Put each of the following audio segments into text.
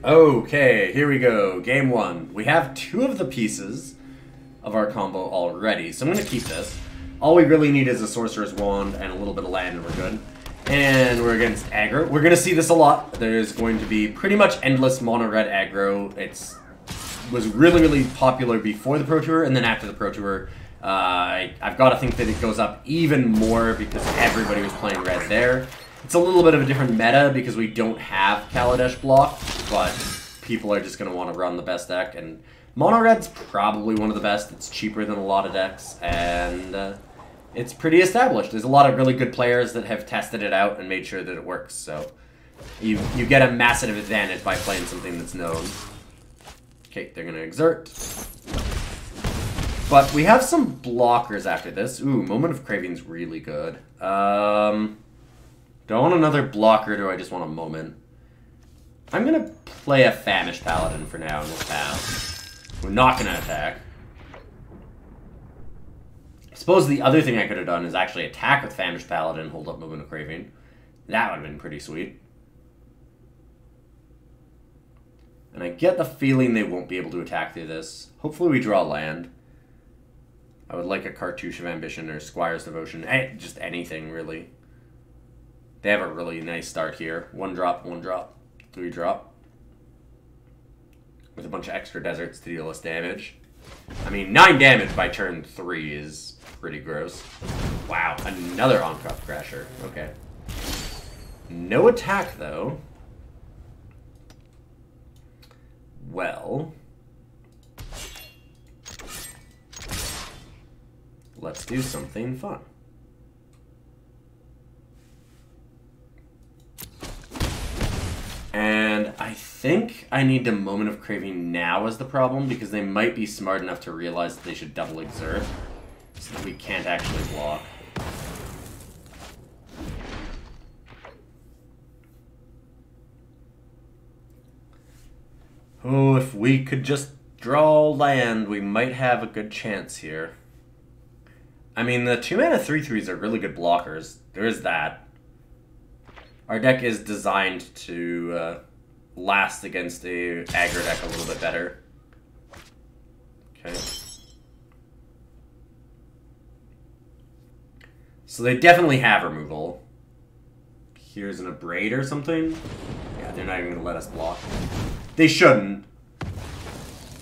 Okay, here we go. Game 1. We have 2 of the pieces of our combo already, so I'm going to keep this. All we really need is a Sorcerer's Wand and a little bit of land and we're good. And we're against aggro. We're going to see this a lot. There's going to be pretty much endless mono-red aggro. Was really, really popular before the Pro Tour, and then after the Pro Tour, I've got to think that it goes up even more because everybody was playing red there. It's a little bit of a different meta because we don't have Kaladesh block, but people are just going to want to run the best deck, and mono-red's probably one of the best. It's cheaper than a lot of decks, and it's pretty established. There's a lot of really good players that have tested it out and made sure that it works, so you get a massive advantage by playing something that's known. Okay, they're going to exert. But we have some blockers after this. Ooh, Moment of Craving's really good. Do I want another blocker, or do I just want a moment? I'm going to play a Famished Paladin for now, and we'll pass. We're not going to attack. I suppose the other thing I could have done is actually attack with Famished Paladin, hold up Moment of Craving. That would have been pretty sweet. And I get the feeling they won't be able to attack through this. Hopefully we draw land. I would like a Cartouche of Ambition or Squire's Devotion. Just anything, really. They have a really nice start here. 1 drop, 1 drop, 3 drop. With a bunch of extra deserts to deal us damage. I mean, 9 damage by turn 3 is pretty gross. Wow, another on-crop Crasher. Okay. No attack, though. Well, let's do something fun. And I think I need the Moment of Craving now as the problem, because they might be smart enough to realize that they should double exert, so that we can't actually block. Oh, if we could just draw land, we might have a good chance here. I mean, the 2-mana 3/3s are really good blockers. There is that. Our deck is designed to last against a aggro deck a little bit better. Okay. So they definitely have removal. Here's an Abrade or something. Yeah, they're not even going to let us block. They shouldn't. I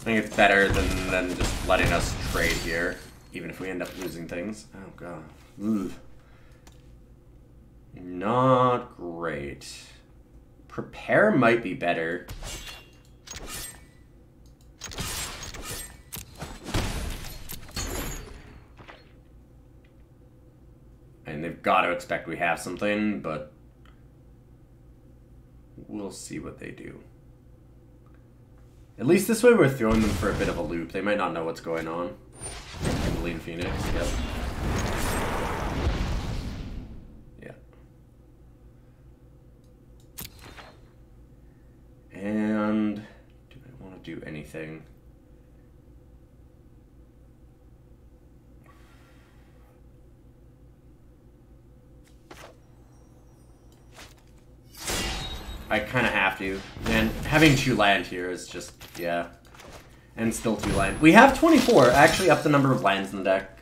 think it's better than just letting us trade here, even if we end up losing things. Oh, God. Ugh. Not great. Prepare might be better. And they've got to expect we have something, but we'll see what they do. At least this way we're throwing them for a bit of a loop. They might not know what's going on. Lean Phoenix, yep. Yeah. And do I want to do anything? I kind of have to. And having 2 land here is just, yeah. And still 2 land. We have 24. Actually up the number of lands in the deck.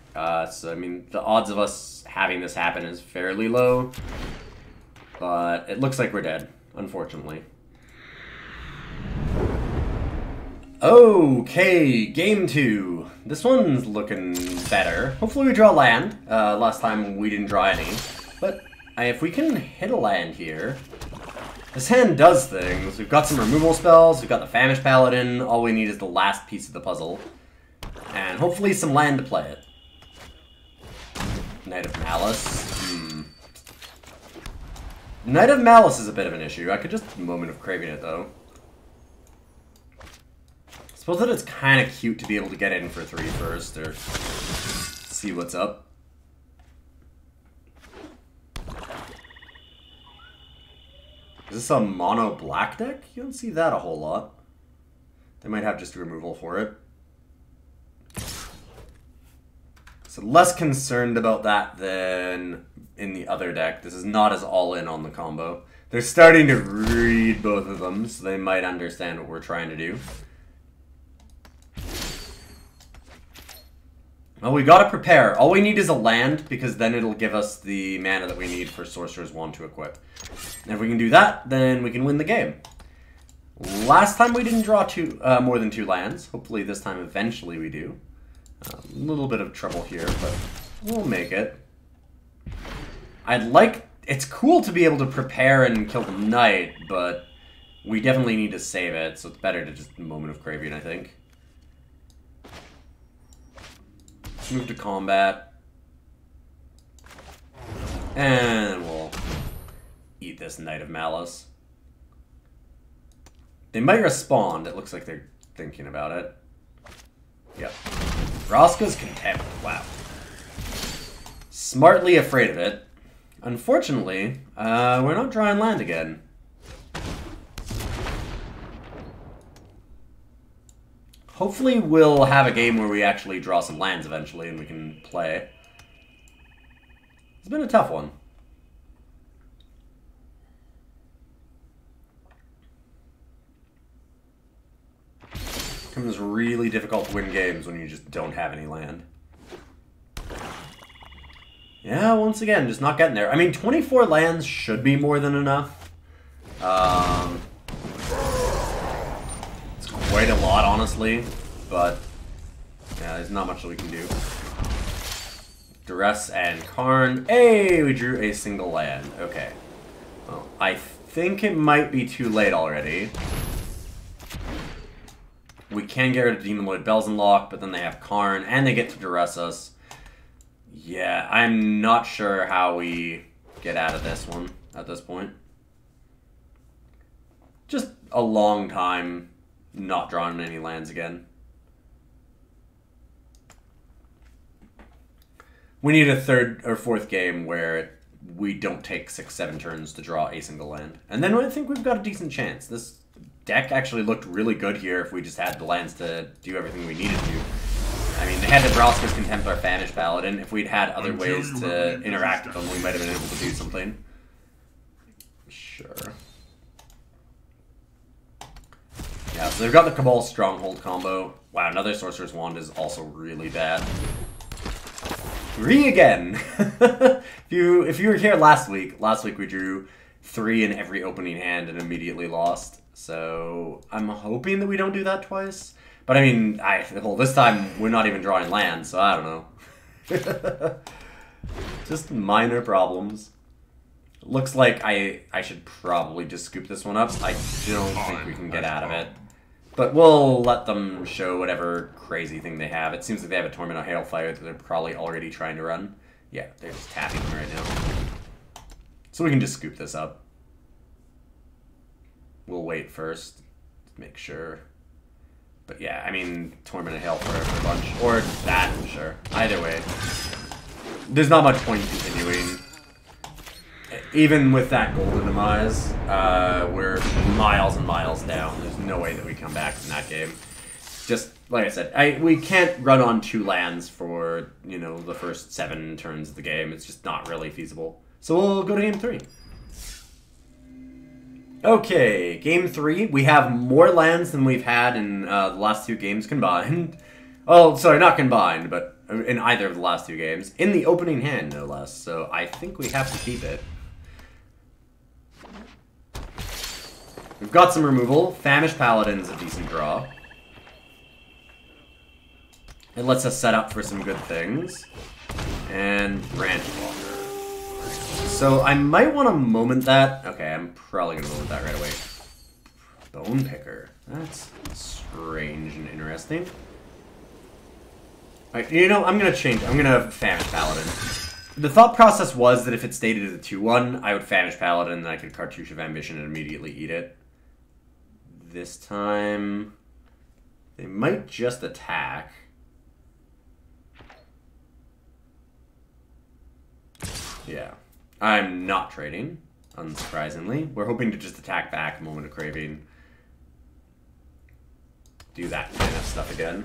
So, I mean, the odds of us having this happen is fairly low. But it looks like we're dead, unfortunately. Okay, game 2. This one's looking better. Hopefully we draw land. Last time we didn't draw any. But if we can hit a land here... This hand does things. We've got some removal spells, we've got the Famished Paladin, all we need is the last piece of the puzzle. And hopefully some land to play it. Knight of Malice. Knight of Malice is a bit of an issue. I could just Moment of Craving it, though. I suppose that it's kind of cute to be able to get in for 3 first, or see what's up. Is this a mono black deck? You don't see that a whole lot. They might have just removal for it. So less concerned about that than in the other deck. This is not as all in on the combo. They're starting to read both of them, so they might understand what we're trying to do. Well, we gotta prepare. All we need is a land, because then it'll give us the mana that we need for Sorcerer's Wand to equip. And if we can do that, then we can win the game. Last time we didn't draw more than 2 lands. Hopefully this time eventually we do. A little bit of trouble here, but we'll make it. It's cool to be able to prepare and kill the knight, but we definitely need to save it, so it's better to just Moment of Craving, I think. Let's move to combat. And we'll eat this Knight of Malice. They might respond. It looks like they're thinking about it. Yep. Vraska's Contempt. Wow. Smartly afraid of it. Unfortunately, we're not drawing land again. Hopefully we'll have a game where we actually draw some lands eventually and we can play. It's been a tough one. It becomes really difficult to win games when you just don't have any land. Yeah, once again, just not getting there. I mean, 24 lands should be more than enough. It's quite a lot, honestly, but yeah, there's not much that we can do. Duress and Karn. Hey, we drew a single land. Okay. Well, I think it might be too late already. We can get rid of Demon Lord Bells and Lock, but then they have Karn, and they get to Duress us. Yeah, I'm not sure how we get out of this one at this point. Just a long time not drawing any lands again. We need a 3rd or 4th game where we don't take 6-7 turns to draw a single land. And then I think we've got a decent chance. This deck actually looked really good here if we just had the lands to do everything we needed to. I mean, they had the Vraska's Contempt our Famished Paladin. If we'd had other ways to interact with them, we might have been able to do something. Sure. Yeah, so they've got the Cabal Stronghold combo. Wow, another Sorcerer's Wand is also really bad. 3 again! if you were here last week we drew 3 in every opening hand and immediately lost. So I'm hoping that we don't do that twice. But I mean, well, this time we're not even drawing land, so I don't know. Just minor problems. Looks like I should probably just scoop this one up. I don't think we can get out of it. But we'll let them show whatever crazy thing they have. It seems like they have a Torment of Hailfire that they're probably already trying to run. Yeah, they're just tapping right now. So we can just scoop this up. We'll wait first to make sure. But yeah, I mean, Torment of Hailfire for a bunch. Or that, sure. Either way. There's not much point in continuing. Even with that Golden Demise, we're miles and miles down. There's no way that we come back from that game. Just, like I said, we can't run on 2 lands for, you know, the first 7 turns of the game. It's just not really feasible. So we'll go to game 3. Okay, game 3. We have more lands than we've had in the last 2 games combined. Oh, sorry, not combined, but in either of the last 2 games. In the opening hand, no less. So I think we have to keep it. We've got some removal. Famished Paladin's a decent draw. It lets us set up for some good things. And Branch Walker. So I might want to moment that. Okay, I'm probably going to moment that right away. Bone Picker. That's strange and interesting. Alright, you know, I'm going to change. I'm going to Famished Paladin. The thought process was that if it stayed as a 2-1, I would Famished Paladin, and then I could Cartouche of Ambition and immediately eat it. This time, they might just attack. Yeah. I'm not trading, unsurprisingly. We're hoping to just attack back, Moment of Craving. Do that kind of stuff again.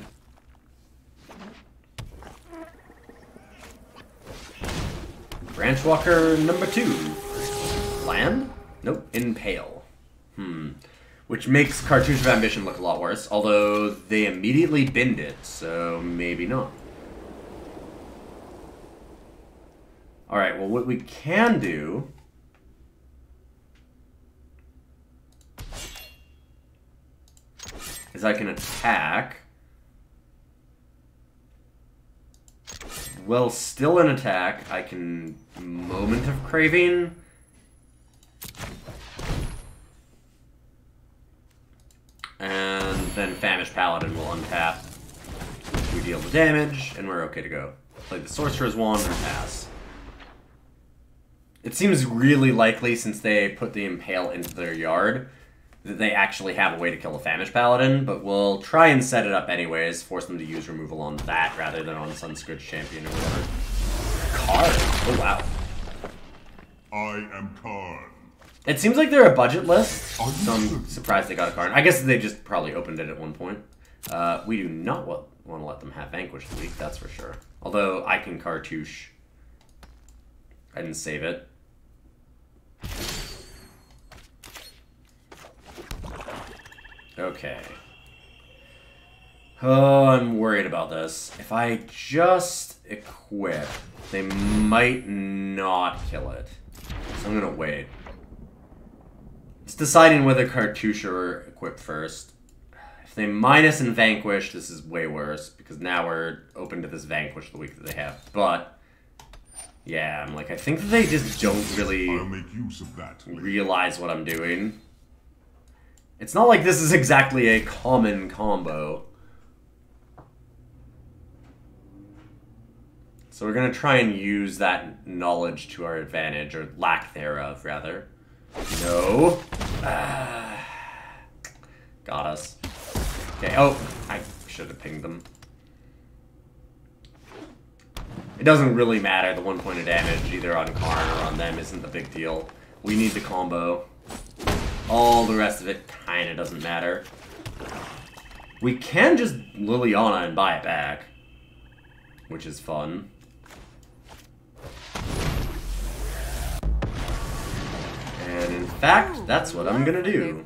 Branchwalker number 2. Land? Nope, Impale. Which makes Cartouche of Ambition look a lot worse, although they immediately binned it, so maybe not. Alright, well what we can do is I can attack. Well, still an attack, I can Moment of Craving. And then Famished Paladin will untap. We deal the damage, and we're okay to go. Play the Sorcerer's Wand and pass. It seems really likely, since they put the Impale into their yard, that they actually have a way to kill the Famished Paladin, but we'll try and set it up anyways, force them to use removal on that rather than on Sunscourge Champion or whatever. Karn! Oh wow. I am Karn. It seems like they're a budget list, so I'm surprised they got a Karn. I guess they just probably opened it at one point. We do not want to let them have Vanquish the week, that's for sure. Although I can Cartouche. I didn't save it. Okay. Oh, I'm worried about this. If I just equip, they might not kill it. So I'm gonna wait. It's deciding whether Cartouche or equip first. If they minus and Vanquish, this is way worse, because now we're open to this Vanquish the week that they have. But, yeah, I'm like, I think that they just don't really I'll make use of that. realize what I'm doing. It's not like this is exactly a common combo. So we're going to try and use that knowledge to our advantage, or lack thereof, rather. No. Got us. Okay, oh, I should have pinged them. It doesn't really matter, the 1 point of damage, either on Karn or on them, isn't the big deal. We need the combo. All the rest of it kinda doesn't matter. We can just Liliana and buy it back, which is fun. And in fact, that's what I'm gonna do.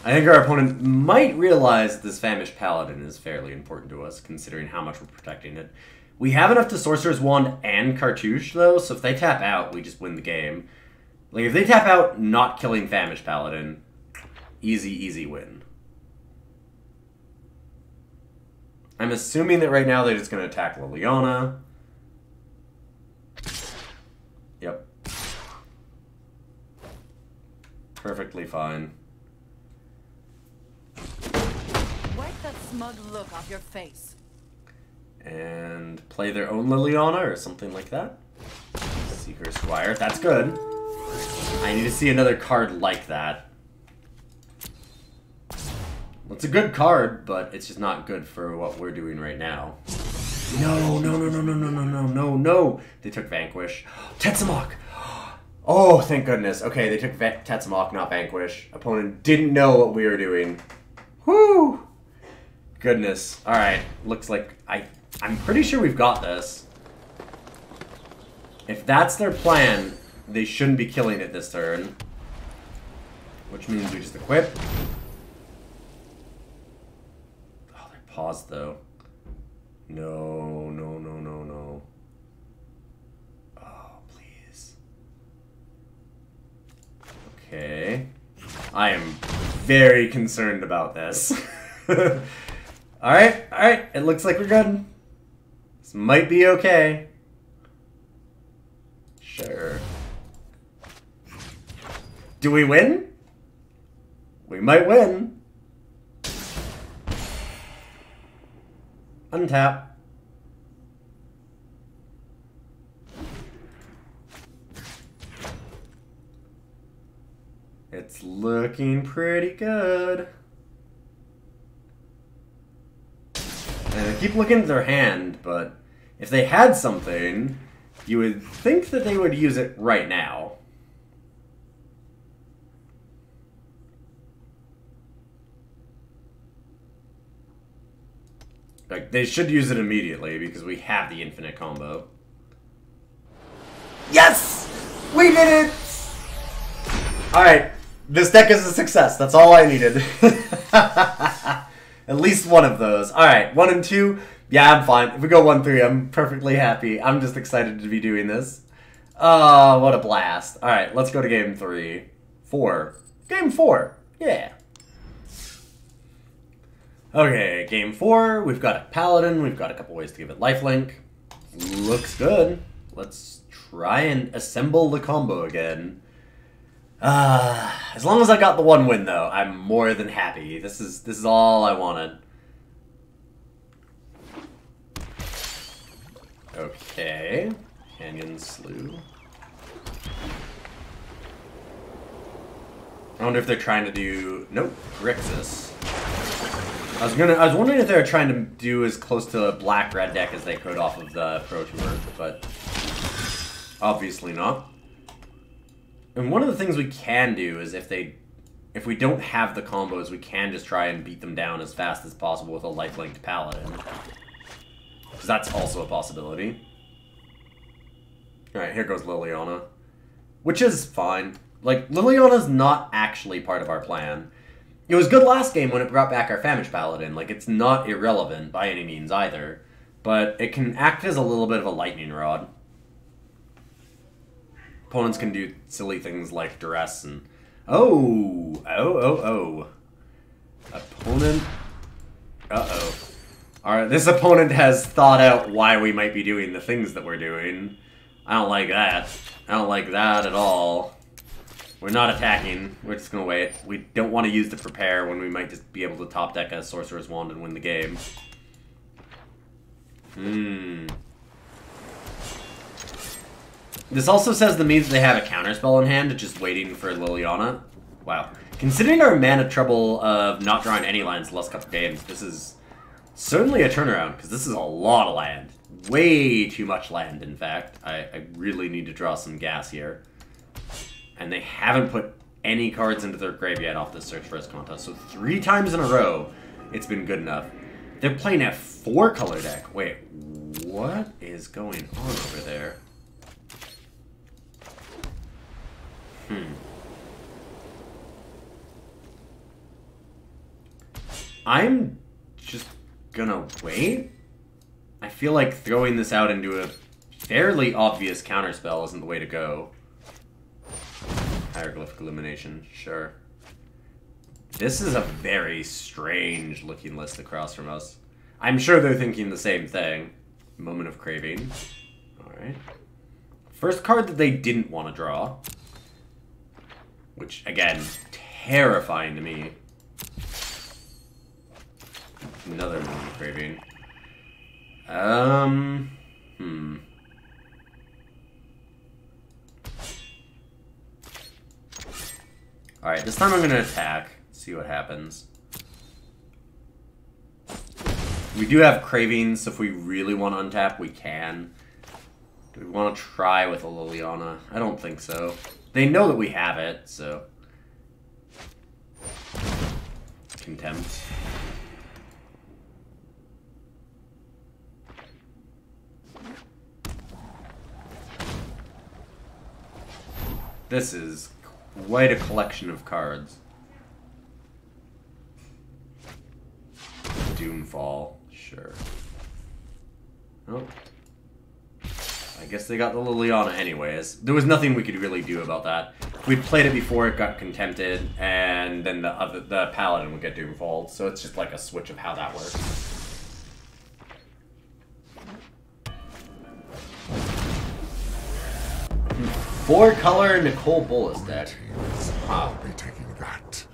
I think our opponent might realize that this Famished Paladin is fairly important to us, considering how much we're protecting it. We have enough to Sorcerer's Wand and Cartouche, though, so if they tap out, we just win the game. Like, if they tap out not killing Famished Paladin, easy, easy win. I'm assuming that right now they're just going to attack Liliana. Yep. Perfectly fine. Wipe that smug look off your face. And play their own Liliana or something like that. Seeker Squire, that's good. I need to see another card like that. It's a good card, but it's just not good for what we're doing right now. No, no, no, no, no, no, no, no, no, no. They took Vanquish. Tetsamok! Oh, thank goodness. Okay, they took Tetsamok, not Vanquish. Opponent didn't know what we were doing. Whoo! Goodness. Alright, looks like I'm pretty sure we've got this. If that's their plan, they shouldn't be killing it this turn. Which means we just equip. Oh, they're paused though. No, no, no, no, no. Oh, please. Okay. I am very concerned about this. Alright, alright. It looks like we're good. This might be okay. Sure. Do we win? We might win. Untap. It's looking pretty good. And I keep looking at their hand, but if they had something, you would think that they would use it right now. Like, they should use it immediately because we have the infinite combo. Yes! We did it! Alright, this deck is a success. That's all I needed. At least one of those. Alright, 1 and 2. Yeah, I'm fine. If we go 1-3, I'm perfectly happy. I'm just excited to be doing this. What a blast. Alright, let's go to game 3. 4. Game 4. Yeah. Okay, game 4. We've got a Paladin. We've got a couple ways to give it lifelink. Looks good. Let's try and assemble the combo again. As long as I got the 1 win, though, I'm more than happy. This is all I wanted. Okay. Canyon Slough. I wonder if they're trying to do... Nope. Grixis. I was wondering if they were trying to do as close to a black-red deck as they could off of the Pro Tour, but obviously not. And one of the things we can do is if we don't have the combos, we can just try and beat them down as fast as possible with a life-linked Paladin. Because that's also a possibility. Alright, here goes Liliana. Which is fine. Like, Liliana's not actually part of our plan. It was good last game when it brought back our Famished Paladin. Like, it's not irrelevant by any means either. But it can act as a little bit of a lightning rod. Opponents can do silly things like duress and... Oh! Opponent... Uh-oh. Alright, this opponent has thought out why we might be doing the things that we're doing. I don't like that. I don't like that at all. We're not attacking. We're just gonna wait. We don't want to use the prepare when we might just be able to top deck a Sorcerer's Wand and win the game. This also says that means they have a counterspell in hand, just waiting for Liliana. Wow. Considering our mana trouble of not drawing any lands the last couple games, this is certainly a turnaround, because this is a lot of land. Way too much land, in fact. I really need to draw some gas here. And they haven't put any cards into their grave yet off this Search for Us contest. So 3 times in a row, it's been good enough. They're playing a 4-color deck. Wait, what is going on over there? I'm just gonna wait. I feel like throwing this out into a fairly obvious counterspell isn't the way to go. Hieroglyphic Illumination, sure. This is a very strange looking list across from us. I'm sure they're thinking the same thing. Moment of Craving. Alright. First card that they didn't want to draw. Which, again, terrifying to me. Another Moment of Craving. Alright, this time I'm going to attack. See what happens. We do have Cravings, so if we really want to untap, we can. Do we want to try with a Liliana? I don't think so. They know that we have it, so... Contempt. This is quite a collection of cards. Doomfall, sure. Oh. I guess they got the Liliana anyways. There was nothing we could really do about that. If we'd played it before, it got contempted, and then the Paladin would get Doomfall. So it's just like a switch of how that works. Four-color Nicole Bolas deck. I'll be taking that.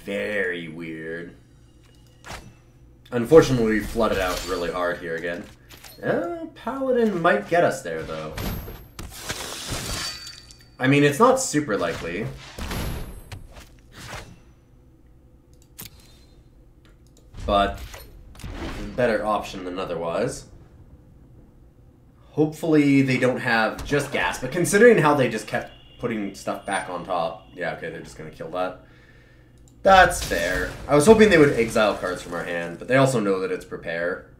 Very weird. Unfortunately, we flooded out really hard here again. Paladin might get us there, though. I mean, it's not super likely. But, better option than otherwise. Hopefully they don't have just gas, but considering how they just kept putting stuff back on top, yeah, okay, they're just going to kill that. That's fair. I was hoping they would exile cards from our hand, but they also know that it's prepare.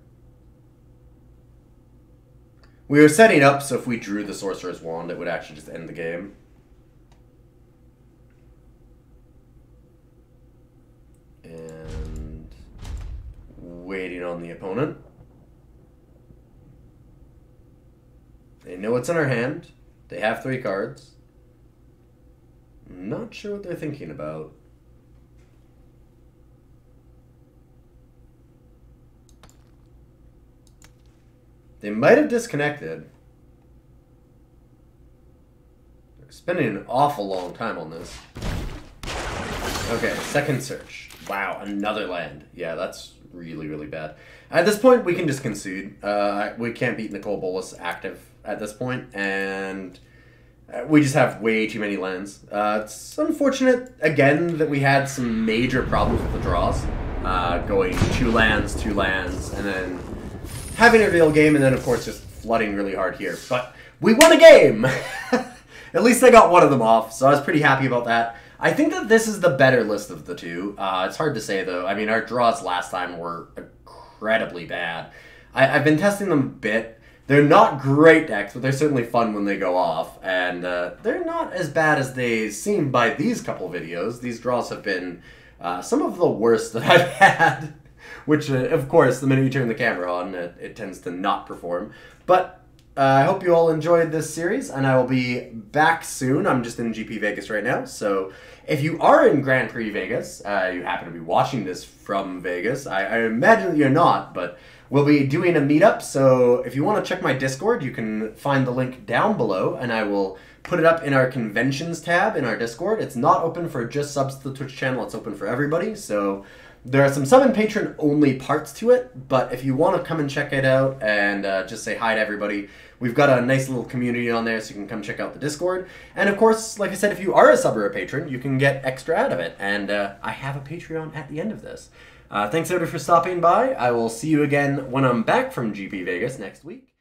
We were setting up so if we drew the Sorcerer's Wand, it would actually just end the game. And waiting on the opponent. They know what's in our hand. They have 3 cards. I'm not sure what they're thinking about. They might have disconnected. They're spending an awful long time on this. Okay, second search. Wow, another land. Yeah, that's really, really bad. At this point, we can just concede. We can't beat Nicole Bolas active at this point, and we just have way too many lands. It's unfortunate, again, that we had some major problems with the draws. Going 2 lands, and then having a real game, and then, of course, just flooding really hard here. But we won a game! At least I got one of them off, so I was pretty happy about that. I think that this is the better list of the two. It's hard to say, though. I mean, our draws last time were incredibly bad. I've been testing them a bit. They're not great decks, but they're certainly fun when they go off. And they're not as bad as they seem by these couple videos. These draws have been some of the worst that I've had. Which, of course, the minute you turn the camera on, it tends to not perform. But I hope you all enjoyed this series, and I will be back soon. I'm just in GP Vegas right now, so if you are in Grand Prix Vegas, you happen to be watching this from Vegas, I imagine that you're not, but we'll be doing a meetup, so if you want to check my Discord, you can find the link down below, and I will put it up in our conventions tab in our Discord. It's not open for just subs to the Twitch channel, it's open for everybody, so there are some sub and patron only parts to it, but if you want to come and check it out and just say hi to everybody, we've got a nice little community on there, so you can come check out the Discord. And of course, like I said, if you are a sub or a patron, you can get extra out of it. And I have a Patreon at the end of this. Thanks everybody for stopping by. I will see you again when I'm back from GP Vegas next week.